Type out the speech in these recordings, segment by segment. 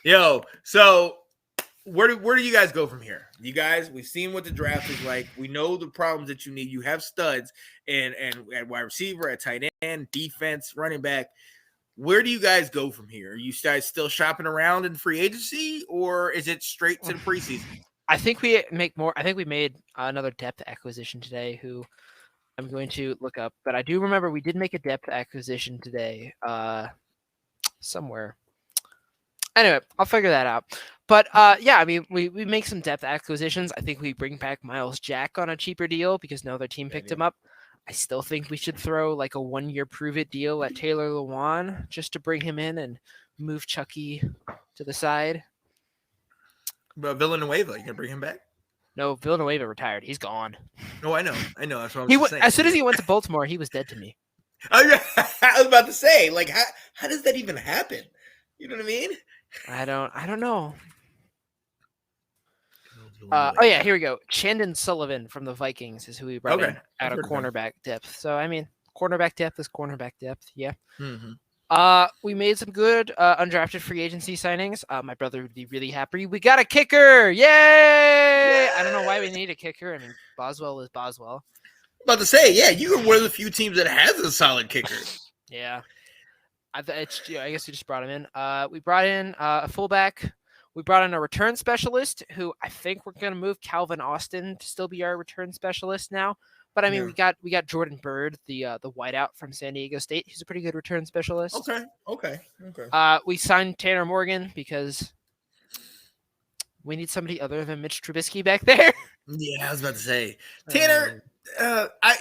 Yo, so where do you guys go from here? You guys, we've seen what the draft is like. We know the problems that you need. You have studs and at wide receiver, at tight end, defense, running back. Where do you guys go from here? Are you guys still shopping around in free agency, or is it straight to the preseason? I think we make more. I think we made another depth acquisition today. Who I'm going to look up, but I do remember we did make a depth acquisition today. Somewhere. Anyway, I'll figure that out. But yeah, I mean, we make some depth acquisitions. I think we bring back Miles Jack on a cheaper deal because no other team picked him up. I still think we should throw like a 1-year prove-it deal at Taylor Lewan just to bring him in and move Chucky to the side. But Villanueva, you gonna bring him back? No, Villanueva retired. He's gone. Oh, I know. That's what I'm saying. As soon as he went to Baltimore, he was dead to me. Oh, yeah. I was about to say, like, how does that even happen? You know what I mean? I don't know. Oh yeah, here we go. Chandon Sullivan from the Vikings is who we brought in out of cornerback depth. So I mean, cornerback depth is cornerback depth. Yeah. Mm-hmm. We made some good undrafted free agency signings. My brother would be really happy. We got a kicker! Yay! I don't know why we need a kicker. I mean, Boswell is Boswell. I'm about to say, yeah, you are one of the few teams that has a solid kicker. Yeah. I guess we just brought him in. We brought in a fullback. We brought in a return specialist who I think we're going to move Calvin Austin to still be our return specialist now. But I mean, we got Jordan Bird, the wideout from San Diego State. He's a pretty good return specialist. Okay. We signed Tanner Morgan because we need somebody other than Mitch Trubisky back there. Yeah, I was about to say Tanner.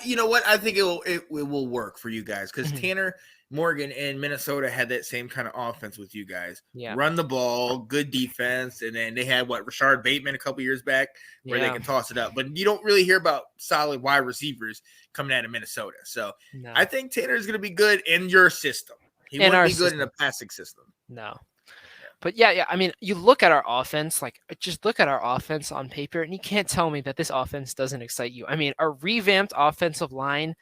You know what? I think it will work for you guys because Tanner Morgan in Minnesota had that same kind of offense with you guys. Yeah. Run the ball, good defense, and then they had Rashard Bateman a couple years back where they can toss it up. But you don't really hear about solid wide receivers coming out of Minnesota. So I think Tanner is going to be good in your system. He wouldn't be good in a passing system. No. But yeah. I mean, you look at our offense, just look at our offense on paper, and you can't tell me that this offense doesn't excite you. I mean, our revamped offensive line,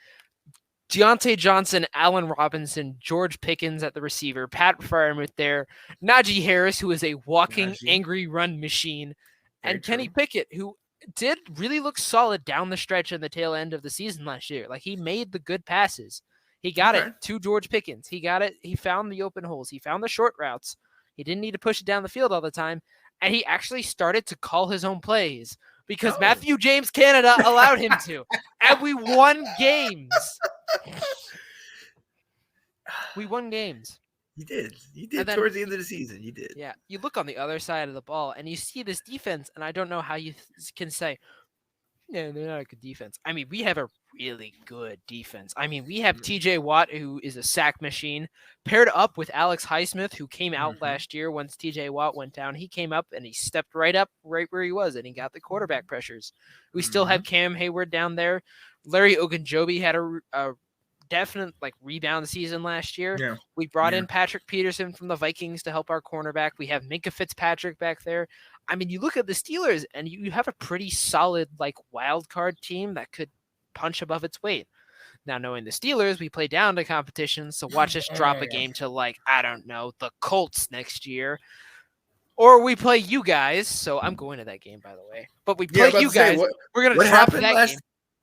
Deontay Johnson, Allen Robinson, George Pickens at the receiver, Pat Freiermuth there, Najee Harris, who is a walking angry run machine, and Kenny Pickett, who did really look solid down the stretch in the tail end of the season last year. Like, he made the good passes. He got it to George Pickens. He got it. He found the open holes. He found the short routes. He didn't need to push it down the field all the time. And he actually started to call his own plays because Matthew James Canada allowed him to. And we won games. We won games. You did. Then, towards the end of the season. You did. Yeah. You look on the other side of the ball and you see this defense, and I don't know how you can say, no, they're not a good defense. I mean, we have a really good defense. I mean, we have TJ Watt, who is a sack machine, paired up with Alex Highsmith, who came out last year once TJ Watt went down. He came up and he stepped right up right where he was, and he got the quarterback pressures. We still have Cam Hayward down there. Larry Ogunjobi had a definite rebound season last year. Yeah. We brought in Patrick Peterson from the Vikings to help our cornerback. We have Minkah Fitzpatrick back there. I mean, you look at the Steelers and you have a pretty solid wild card team that could punch above its weight. Now, knowing the Steelers, we play down to competition, so watch us drop a game to I don't know, the Colts next year. Or we play you guys, so I'm going to that game, by the way. But we play you guys. We're going to drop that game.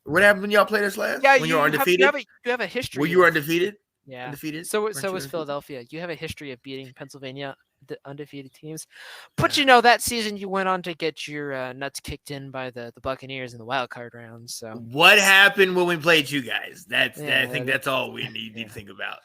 What happened when y'all played us last? Yeah, when you were undefeated? You have a history. Were you undefeated? Yeah. Undefeated? So was Philadelphia. You have a history of beating Pennsylvania, the undefeated teams. But that season you went on to get your nuts kicked in by the Buccaneers in the wild card round. So what happened when we played you guys? I think that's all we need to think about.